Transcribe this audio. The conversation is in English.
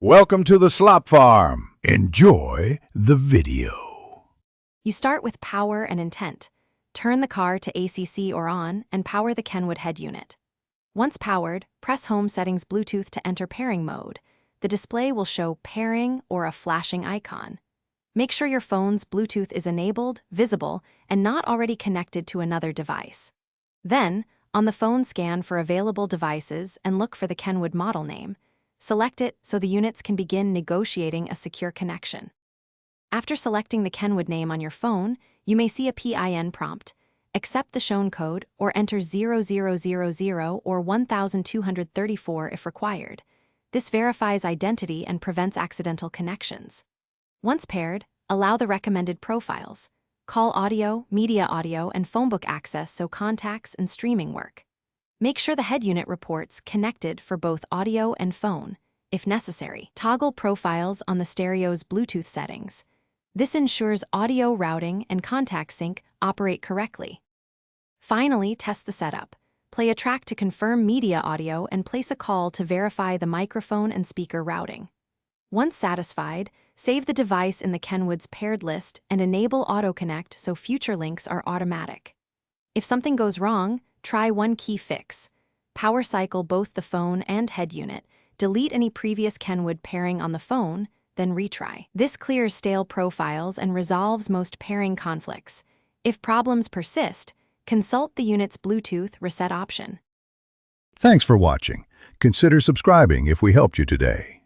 Welcome to the Slop Farm. Enjoy the video. You start with power and intent. Turn the car to ACC or on and power the Kenwood head unit. Once powered, press Home Settings Bluetooth to enter pairing mode. The display will show pairing or a flashing icon. Make sure your phone's Bluetooth is enabled, visible, and not already connected to another device. Then, on the phone, scan for available devices and look for the Kenwood model name. Select it so the units can begin negotiating a secure connection. After selecting the Kenwood name on your phone, you may see a PIN prompt. Accept the shown code or enter 0000 or 1234 if required. This verifies identity and prevents accidental connections. Once paired, allow the recommended profiles. Call audio, media audio, and phonebook access so contacts and streaming work. Make sure the head unit reports connected for both audio and phone. If necessary, toggle profiles on the stereo's Bluetooth settings. This ensures audio routing and contact sync operate correctly. Finally, test the setup. Play a track to confirm media audio and place a call to verify the microphone and speaker routing. Once satisfied, save the device in the Kenwood's paired list and enable AutoConnect so future links are automatic. If something goes wrong, try one key fix. Power cycle both the phone and head unit, delete any previous Kenwood pairing on the phone, then retry. This clears stale profiles and resolves most pairing conflicts. If problems persist, consult the unit's Bluetooth reset option. Thanks for watching. Consider subscribing if we helped you today.